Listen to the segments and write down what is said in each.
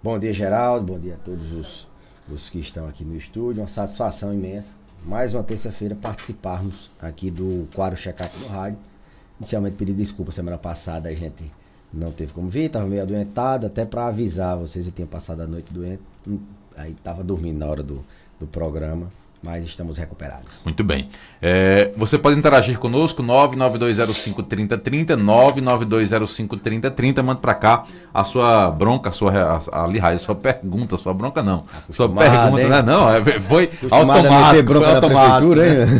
Bom dia, Geraldo. Bom dia a todos os que estão aqui no estúdio. Uma satisfação imensa. Mais uma terça-feira participarmos aqui do quadro Check-up do rádio. Inicialmente pedi desculpa, semana passada a gente não teve como vir, estava meio adoentado, até para avisar vocês, eu tinha passado a noite doente, aí estava dormindo na hora do programa, mas estamos recuperados. Muito bem. Você pode interagir conosco, 992053030, 992053030, manda para cá a sua bronca, a sua pergunta, sua bronca não, sua pergunta, hein? né? Não, foi Acostumado automático. a meter bronca Foi na automático. prefeitura,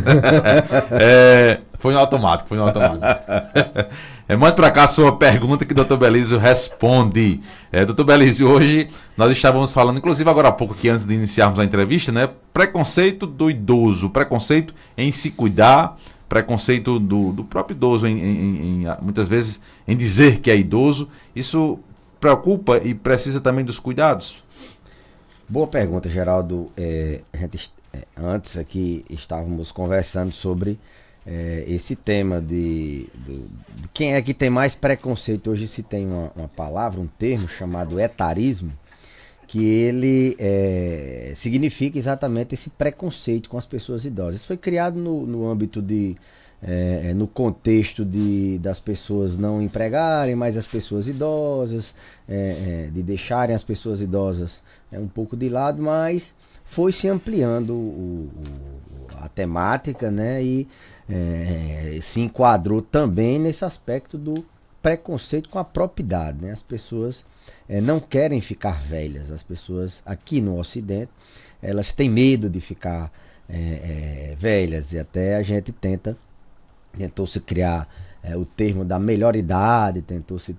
hein? Foi no automático. Mande para cá a sua pergunta que o Dr. Belísio responde. Dr. Belísio, hoje nós estávamos falando, inclusive agora há pouco, que antes de iniciarmos a entrevista, né? Preconceito do idoso, preconceito em se cuidar, preconceito do próprio idoso muitas vezes em dizer que é idoso. Isso preocupa e precisa também dos cuidados? Boa pergunta, Geraldo. Antes aqui estávamos conversando sobre esse tema de quem é que tem mais preconceito. Hoje se tem uma palavra, um termo chamado etarismo, que ele significa exatamente esse preconceito com as pessoas idosas. Isso foi criado no âmbito no contexto das pessoas não empregarem mais as pessoas idosas, de deixarem as pessoas idosas um pouco de lado, mas foi se ampliando a temática, né? E se enquadrou também nesse aspecto do preconceito com a própria idade, né? As pessoas não querem ficar velhas. As pessoas aqui no Ocidente, elas têm medo de ficar velhas, e até a gente tentou se criar o termo da melhor idade, tentou se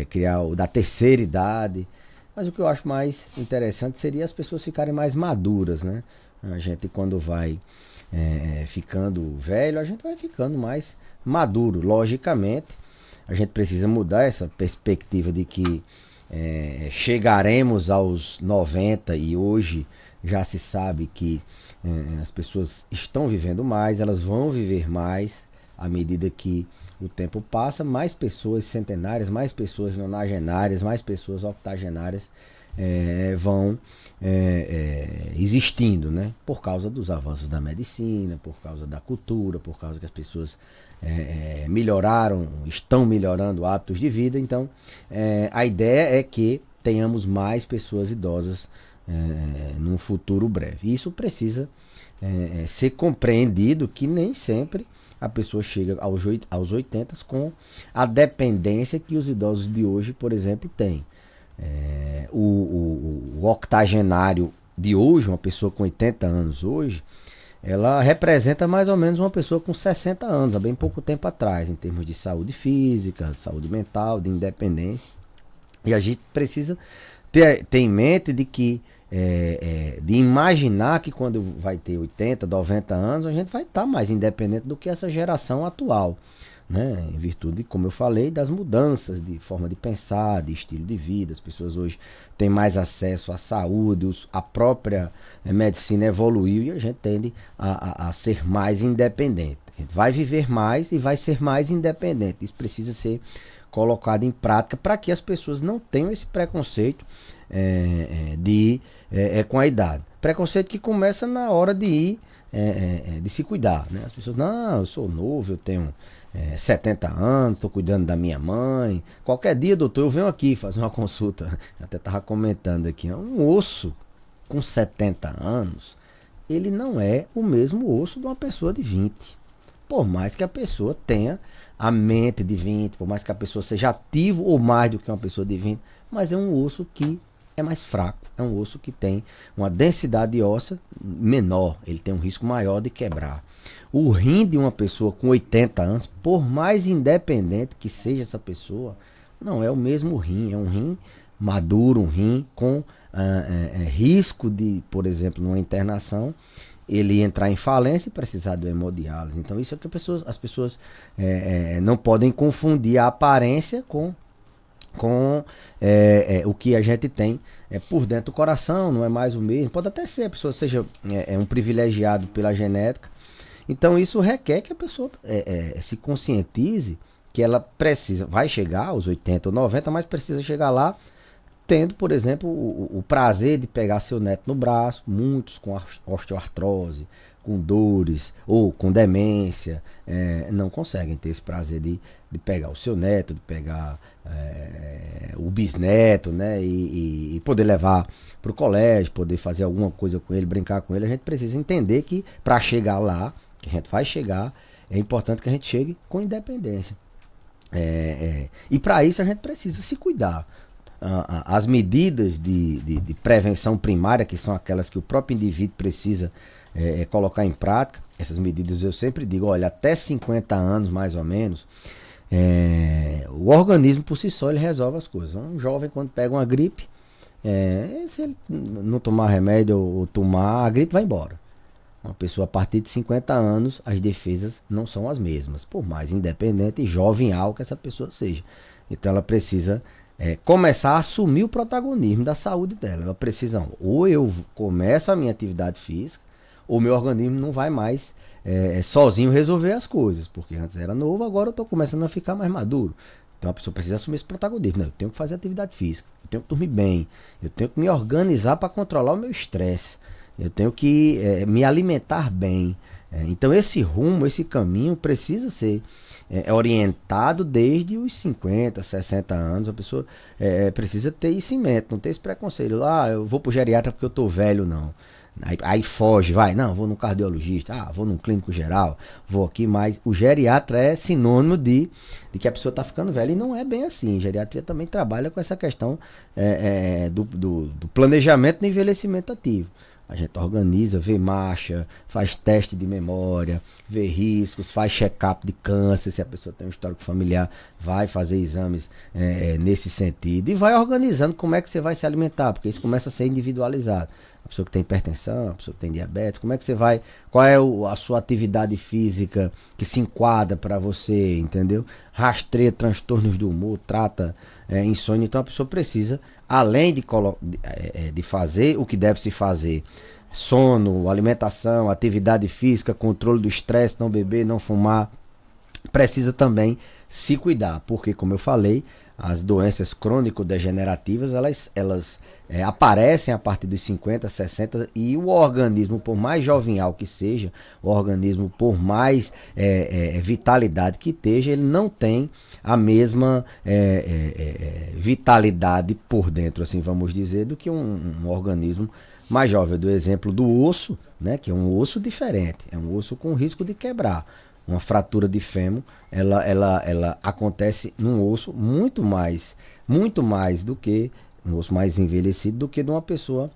criar o da terceira idade, mas o que eu acho mais interessante seria as pessoas ficarem mais maduras, né? A gente, quando vai ficando velho, a gente vai ficando mais maduro. Logicamente, a gente precisa mudar essa perspectiva de que chegaremos aos 90, e hoje já se sabe que as pessoas estão vivendo mais, elas vão viver mais à medida que o tempo passa. Mais pessoas centenárias, mais pessoas nonagenárias, mais pessoas octogenárias vão existindo, né? Por causa dos avanços da medicina, por causa da cultura, por causa que as pessoas estão melhorando hábitos de vida. Então, a ideia é que tenhamos mais pessoas idosas num futuro breve. Isso precisa ser compreendido, que nem sempre a pessoa chega aos 80 com a dependência que os idosos de hoje, por exemplo, têm. O octogenário de hoje, uma pessoa com 80 anos hoje, ela representa mais ou menos uma pessoa com 60 anos, há bem pouco tempo atrás, em termos de saúde física, de saúde mental, de independência. E a gente precisa ter em mente de que de imaginar que quando vai ter 80, 90 anos, a gente vai estar mais independente do que essa geração atual, né? Em virtude, como eu falei, das mudanças de forma de pensar, de estilo de vida. As pessoas hoje têm mais acesso à saúde, a própria medicina evoluiu e a gente tende a ser mais independente. A gente vai viver mais e vai ser mais independente. Isso precisa ser colocado em prática para que as pessoas não tenham esse preconceito com a idade. Preconceito que começa na hora de se cuidar, né? As pessoas, não, eu sou novo, eu tenho 70 anos, estou cuidando da minha mãe. Qualquer dia, doutor, eu venho aqui fazer uma consulta. Até estava comentando aqui, um osso com 70 anos, ele não é o mesmo osso de uma pessoa de 20. Por mais que a pessoa tenha a mente de 20, por mais que a pessoa seja ativo ou mais do que uma pessoa de 20, mas é um osso que é mais fraco, é um osso que tem uma densidade óssea menor, ele tem um risco maior de quebrar. O rim de uma pessoa com 80 anos, por mais independente que seja essa pessoa, não é o mesmo rim, é um rim maduro, um rim com risco de, por exemplo, numa internação, ele entrar em falência e precisar do hemodiálise. Então isso é que as pessoas não podem confundir a aparência com o que a gente tem por dentro do coração. Não é mais o mesmo. Pode até ser, a pessoa seja um privilegiado pela genética. Então isso requer que a pessoa se conscientize que ela vai chegar aos 80 ou 90, mas precisa chegar lá tendo, por exemplo, o prazer de pegar seu neto no braço, muitos com osteoartrose, com dores ou com demência, não conseguem ter esse prazer de pegar o seu neto, de pegar o bisneto, né, e poder levar para o colégio, poder fazer alguma coisa com ele, brincar com ele. A gente precisa entender que para chegar lá, que a gente vai chegar, é importante que a gente chegue com independência. E para isso a gente precisa se cuidar. As medidas de prevenção primária, que são aquelas que o próprio indivíduo precisa colocar em prática, essas medidas eu sempre digo, olha, até 50 anos mais ou menos, o organismo por si só ele resolve as coisas. Um jovem quando pega uma gripe, se ele não tomar remédio ou tomar, a gripe vai embora. Uma pessoa a partir de 50 anos, as defesas não são as mesmas, por mais independente e jovial que essa pessoa seja. Então ela precisa começar a assumir o protagonismo da saúde dela. Ela precisa, ou eu começo a minha atividade física, ou meu organismo não vai mais sozinho resolver as coisas, porque antes era novo, agora eu estou começando a ficar mais maduro. Então a pessoa precisa assumir esse protagonismo. Eu tenho que fazer atividade física, eu tenho que dormir bem, eu tenho que me organizar para controlar o meu estresse, eu tenho que me alimentar bem. Então esse rumo, esse caminho precisa ser orientado desde os 50, 60 anos. A pessoa precisa ter isso em mente, não ter esse preconceito. Eu vou pro geriatra porque eu tô velho, não. Aí foge, não, vou no cardiologista, vou num clínico geral, vou aqui, mas o geriatra é sinônimo de que a pessoa está ficando velha, e não é bem assim. A geriatria também trabalha com essa questão do planejamento do envelhecimento ativo. A gente organiza, vê marcha, faz teste de memória, vê riscos, faz check-up de câncer, se a pessoa tem um histórico familiar, vai fazer exames nesse sentido, e vai organizando como é que você vai se alimentar, porque isso começa a ser individualizado. A pessoa que tem hipertensão, a pessoa que tem diabetes, como é que você vai, qual é a sua atividade física que se enquadra para você, entendeu? Rastreia transtornos do humor, trata insônia. Então a pessoa precisa, além de fazer o que deve se fazer, sono, alimentação, atividade física, controle do estresse, não beber, não fumar, precisa também se cuidar, porque, como eu falei, as doenças crônico-degenerativas, elas aparecem a partir dos 50, 60, e o organismo, por mais jovial que seja, o organismo, por mais vitalidade que esteja, ele não tem a mesma vitalidade por dentro, assim vamos dizer, do que um organismo mais jovem. Eu dou o exemplo do osso, né, que é um osso diferente, é um osso com risco de quebrar. Uma fratura de fêmur, ela acontece num osso muito mais do que um osso mais envelhecido do que de uma pessoa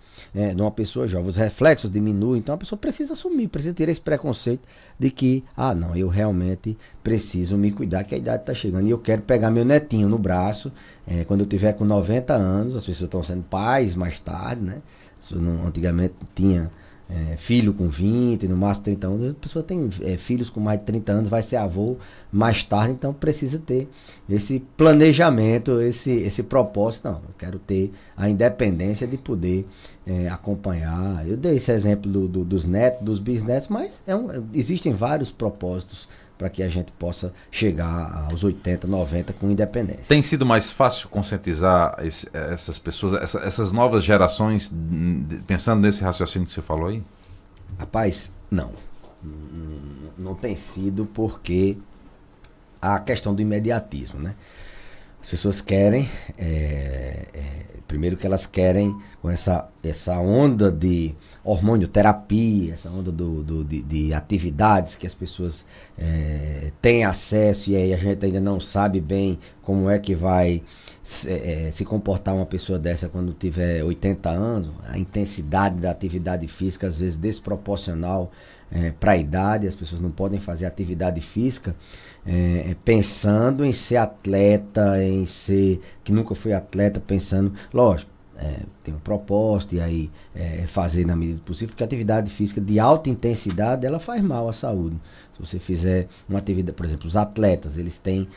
jovem. Os reflexos diminuem, então a pessoa precisa assumir, precisa ter esse preconceito de que, não, eu realmente preciso me cuidar, que a idade está chegando e eu quero pegar meu netinho no braço quando eu tiver com 90 anos. As pessoas estão sendo pais mais tarde, né? Antigamente tinha filho com 20, no máximo 30 anos, a pessoa tem filhos com mais de 30 anos, vai ser avô mais tarde, então precisa ter esse planejamento, esse propósito. Não, eu quero ter a independência de poder acompanhar. Eu dei esse exemplo dos netos, dos bisnetos, mas existem vários propósitos para que a gente possa chegar aos 80, 90 com independência. Tem sido mais fácil conscientizar essas pessoas, essas novas gerações, pensando nesse raciocínio que você falou aí? Rapaz, não. Não tem sido, porque a questão do imediatismo, né? As pessoas querem, primeiro que elas querem, com essa onda de hormonioterapia, essa onda de atividades que as pessoas têm acesso, e aí a gente ainda não sabe bem como é que vai se comportar uma pessoa dessa quando tiver 80 anos. A intensidade da atividade física às vezes desproporcional para a idade. As pessoas não podem fazer atividade física pensando em ser atleta, que nunca foi atleta, pensando, lógico, tem um propósito, e aí fazer na medida do possível, porque a atividade física de alta intensidade, ela faz mal à saúde. Se você fizer uma atividade, por exemplo, os atletas, eles têm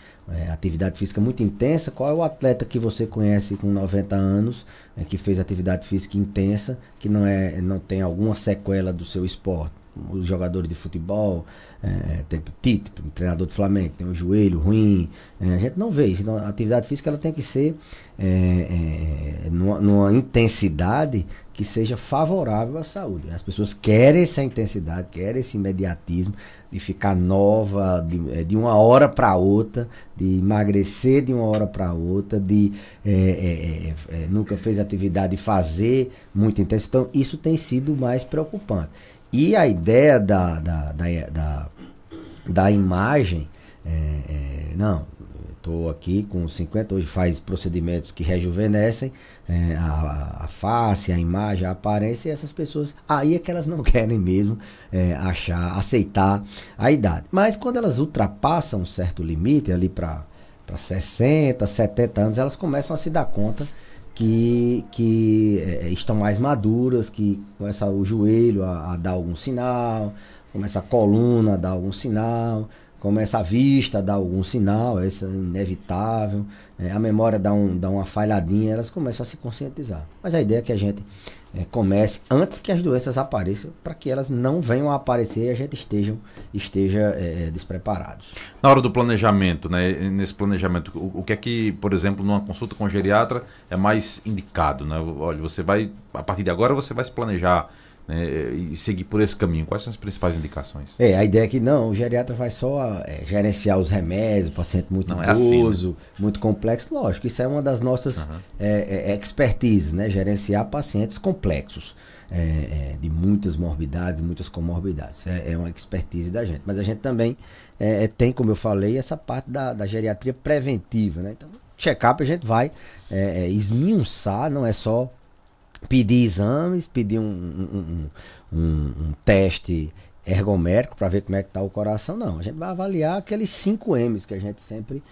atividade física muito intensa. Qual é o atleta que você conhece com 90 anos, que fez atividade física intensa, que não tem alguma sequela do seu esporte? os jogadores de futebol, tem o Tite, o treinador do Flamengo, tem o joelho ruim, a gente não vê isso. Então, a atividade física ela tem que ser numa intensidade que seja favorável à saúde. As pessoas querem essa intensidade, querem esse imediatismo de ficar nova de uma hora para outra, de emagrecer de uma hora para outra, de nunca fez atividade e fazer muito intenso. Então, isso tem sido mais preocupante. E a ideia da imagem, não, estou aqui com 50, hoje faz procedimentos que rejuvenescem a face, a imagem, a aparência, e essas pessoas, aí é que elas não querem mesmo aceitar a idade. Mas quando elas ultrapassam um certo limite, ali para 60, 70 anos, elas começam a se dar conta que estão mais maduras, que começa o joelho a dar algum sinal, começa a coluna a dar algum sinal, começa a vista a dar algum sinal, isso é inevitável, a memória dá uma falhadinha, elas começam a se conscientizar. Mas a ideia é que a gente comece antes que as doenças apareçam, para que elas não venham a aparecer e a gente esteja despreparados. Na hora do planejamento, né, nesse planejamento, o que é que, por exemplo, numa consulta com o geriatra é mais indicado, né? Olha, você vai, a partir de agora você vai se planejar, né, e seguir por esse caminho. Quais são as principais indicações? A ideia é que não, o geriatra vai só gerenciar os remédios, o paciente muito idoso, assim, né? muito complexo. Lógico, isso é uma das nossas expertises, né? Gerenciar pacientes complexos, de muitas morbidades, muitas comorbidades. É uma expertise da gente. Mas a gente também tem, como eu falei, essa parte da geriatria preventiva, né? Então, check-up a gente vai esmiuçar, não é só pedir exames, pedir um teste ergométrico para ver como é que está o coração, não. A gente vai avaliar aqueles 5 M's que a gente sempre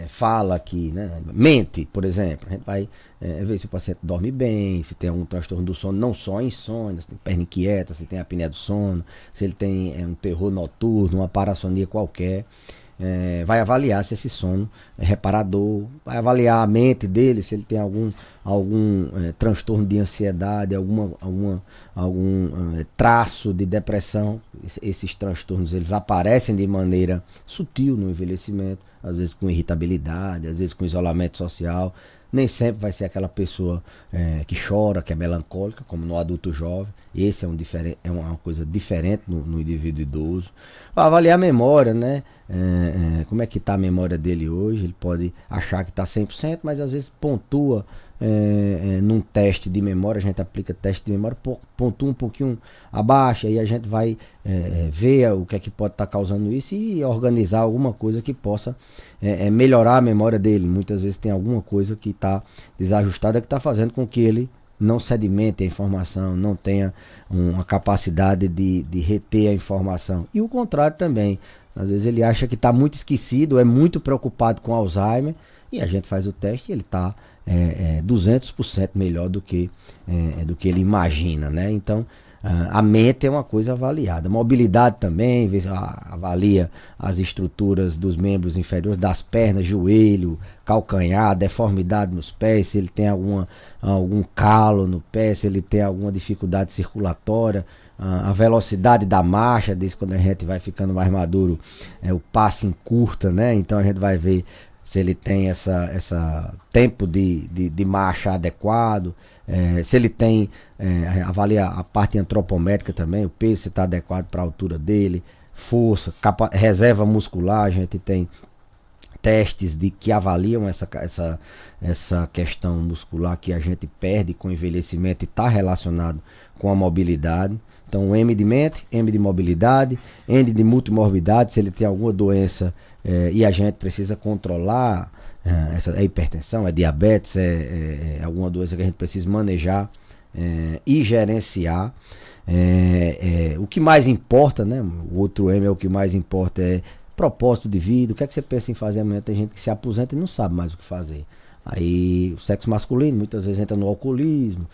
fala aqui, né? Mente, por exemplo. A gente vai ver se o paciente dorme bem, se tem algum transtorno do sono, não só insônia, se tem perna inquieta, se tem apneia do sono, se ele tem um terror noturno, uma parassonia qualquer. Vai avaliar se esse sono é reparador, vai avaliar a mente dele, se ele tem algum transtorno de ansiedade, algum traço de depressão. Esses transtornos eles aparecem de maneira sutil no envelhecimento, às vezes com irritabilidade, às vezes com isolamento social. Nem sempre vai ser aquela pessoa que chora, que é melancólica, como no adulto jovem. Esse é uma coisa diferente no indivíduo idoso. Vai avaliar a memória, né? Como é que está a memória dele hoje? Ele pode achar que está 100%, mas às vezes pontua num teste de memória. A gente aplica teste de memória, pontua um pouquinho abaixo, aí a gente vai ver o que é que pode estar causando isso e organizar alguma coisa que possa melhorar a memória dele. Muitas vezes tem alguma coisa que está desajustada, que está fazendo com que ele não sedimente a informação, não tenha uma capacidade de reter a informação. E o contrário também. Às vezes ele acha que está muito esquecido, é muito preocupado com Alzheimer, e a gente faz o teste e ele está 200% melhor do que ele imagina, né? Então, a mente é uma coisa avaliada. Mobilidade também, avalia as estruturas dos membros inferiores, das pernas, joelho, calcanhar, deformidade nos pés, se ele tem algum calo no pé, se ele tem alguma dificuldade circulatória, a velocidade da marcha, diz quando a gente vai ficando mais maduro, o passo encurta, né? Então a gente vai ver se ele tem essa tempo de marcha adequado, se ele tem, avalia a parte antropométrica também, o peso se está adequado para a altura dele, força, reserva muscular. A gente tem testes que avaliam essa questão muscular que a gente perde com o envelhecimento e está relacionado com a mobilidade. Então, M de mente, M de mobilidade, N de multimorbidade, se ele tem alguma doença e a gente precisa controlar, essa hipertensão, diabetes, alguma doença que a gente precisa manejar e gerenciar. O que mais importa, né? O outro M é o que mais importa, é propósito de vida. O que é que você pensa em fazer amanhã? Tem gente que se aposenta e não sabe mais o que fazer. Aí o sexo masculino muitas vezes entra no alcoolismo,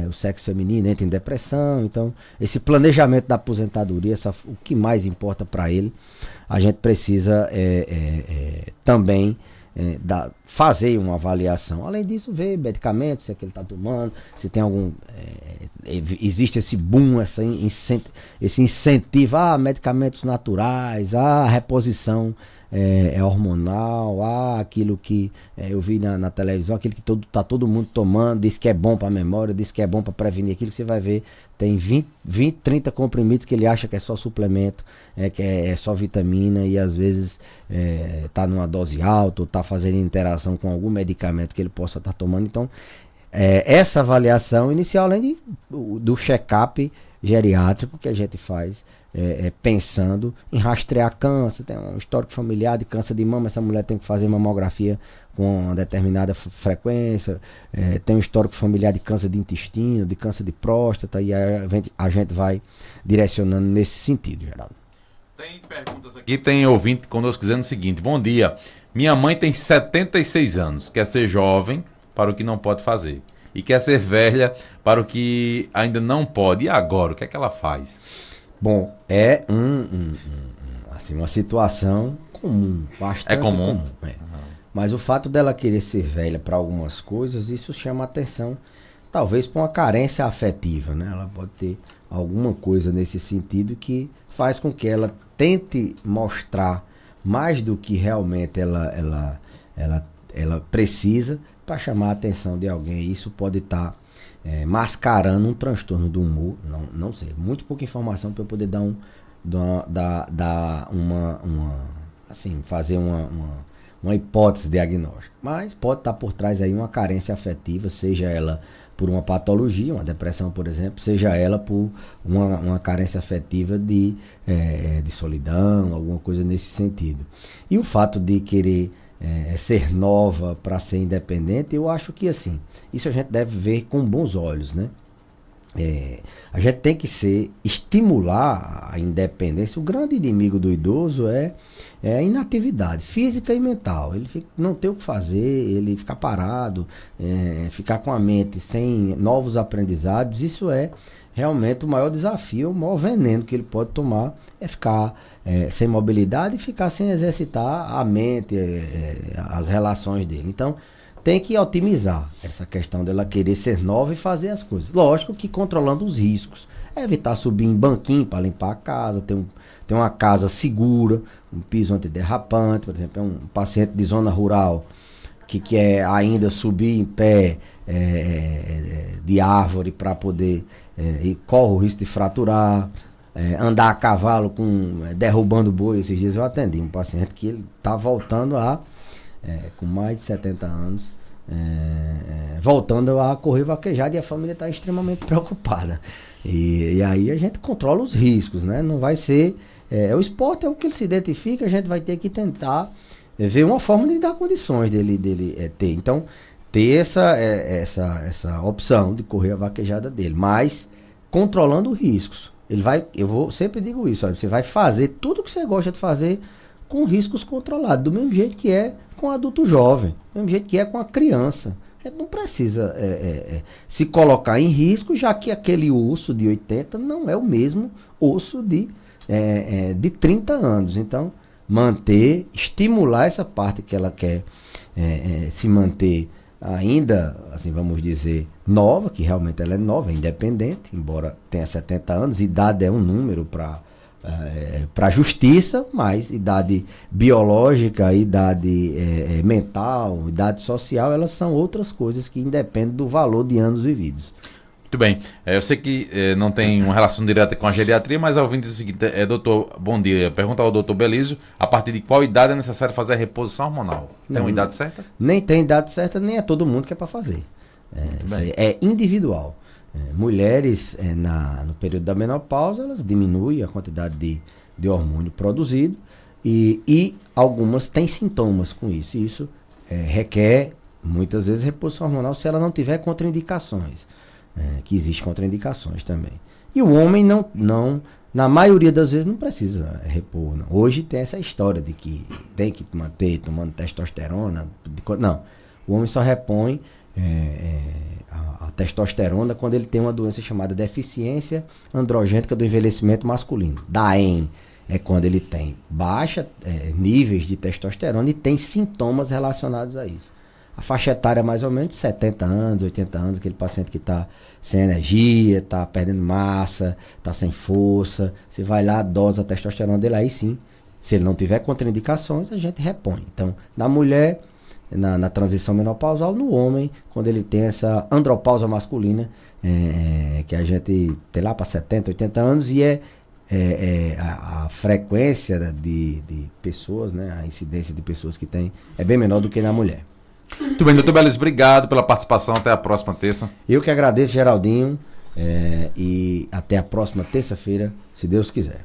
o sexo feminino entra em depressão. Então esse planejamento da aposentadoria, o que mais importa para ele, a gente precisa também fazer uma avaliação. Além disso, ver medicamentos, se é que ele está tomando, se tem algum... existe esse boom, esse incentivo a medicamentos naturais, a reposição hormonal, aquilo que eu vi na televisão, aquilo que tá todo mundo tomando, diz que é bom para a memória, diz que é bom para prevenir aquilo, que você vai ver, tem 20, 30 comprimidos que ele acha que é só suplemento, que é só vitamina, e às vezes tá numa dose alta, ou tá fazendo interação com algum medicamento que ele possa estar tomando. Então, essa avaliação inicial, além do check-up geriátrico que a gente faz, pensando em rastrear câncer, tem um histórico familiar de câncer de mama, essa mulher tem que fazer mamografia com uma determinada frequência, tem um histórico familiar de câncer de intestino, de câncer de próstata, e a gente vai direcionando nesse sentido, Geraldo. Tem perguntas aqui, tem ouvinte conosco dizendo o seguinte: bom dia, minha mãe tem 76 anos, quer ser jovem para o que não pode fazer, e quer ser velha para o que ainda não pode, e agora, o que é que ela faz? Bom, assim, uma situação comum, bastante comum. Mas o fato dela querer ser velha para algumas coisas, isso chama atenção, talvez por uma carência afetiva, né? Ela pode ter alguma coisa nesse sentido que faz com que ela tente mostrar mais do que realmente ela precisa para chamar a atenção de alguém. Isso pode estar mascarando um transtorno do humor, não sei, muito pouca informação para eu poder fazer uma hipótese diagnóstica, mas pode estar por trás aí uma carência afetiva, seja ela por uma patologia, uma depressão, por exemplo, seja ela por uma carência afetiva de solidão, alguma coisa nesse sentido. E o fato de querer ser nova para ser independente, eu acho que assim, isso a gente deve ver com bons olhos, né? A gente tem que estimular a independência. O grande inimigo do idoso é a inatividade física e mental. Ele não tem o que fazer, ele ficar parado, ficar com a mente sem novos aprendizados. Isso é realmente o maior desafio, o maior veneno que ele pode tomar, é ficar sem mobilidade e ficar sem exercitar a mente, as relações dele. Então, tem que otimizar essa questão dela querer ser nova e fazer as coisas. Lógico que controlando os riscos. Evitar subir em banquinho para limpar a casa, ter uma casa segura, um piso antiderrapante, por exemplo, um paciente de zona rural que quer ainda subir em pé de árvore para poder, e corre o risco de fraturar, andar a cavalo derrubando boi. Esses dias eu atendi um paciente que ele está voltando com mais de 70 anos, voltando a correr vaquejada, e a família está extremamente preocupada. E aí a gente controla os riscos, né? Não vai ser... o esporte é o que ele se identifica, a gente vai ter que tentar ver uma forma de dar condições dele ter. Então, ter essa opção de correr a vaquejada dele, mas controlando os riscos. Sempre digo isso, olha, você vai fazer tudo o que você gosta de fazer com riscos controlados, do mesmo jeito que é com o adulto jovem, do mesmo jeito que é com a criança. A gente não precisa se colocar em risco, já que aquele osso de 80 não é o mesmo osso de 30 anos. Então, estimular essa parte que ela quer se manter ainda, assim, vamos dizer, nova, que realmente ela é nova, é independente, embora tenha 70 anos, idade é um número para a justiça, mas idade biológica, idade mental, idade social, elas são outras coisas que independem do valor de anos vividos. Muito bem, eu sei que não tem uma relação direta com a geriatria, mas ao ouvinte diz o seguinte: doutor, bom dia, pergunta ao doutor Belísio, a partir de qual idade é necessário fazer a reposição hormonal? Tem uma idade certa? Nem tem idade certa, nem é todo mundo que é para fazer. É individual. Mulheres no período da menopausa, elas diminuem a quantidade de hormônio produzido, e algumas têm sintomas com isso. E isso requer muitas vezes reposição hormonal se ela não tiver contraindicações, que existem contraindicações também. E o homem não na maioria das vezes não precisa repor. Não. Hoje tem essa história de que tem que manter tomando testosterona. Não, o homem só repõe a testosterona quando ele tem uma doença chamada deficiência androgênica do envelhecimento masculino, DAEM. é quando ele tem baixa níveis de testosterona e tem sintomas relacionados a isso. A faixa etária é mais ou menos 70 anos, 80 anos, aquele paciente que está sem energia, está perdendo massa, está sem força. Você vai lá, dosa a testosterona dele, aí sim, se ele não tiver contraindicações, a gente repõe. Então, na mulher, na transição menopausal, no homem, quando ele tem essa andropausa masculina, que a gente tem lá para 70, 80 anos, e a frequência de pessoas, né, a incidência de pessoas que tem, é bem menor do que na mulher. Muito bem, doutor Belísio, obrigado pela participação. Até a próxima terça. Eu que agradeço, Geraldinho, e até a próxima terça-feira, se Deus quiser.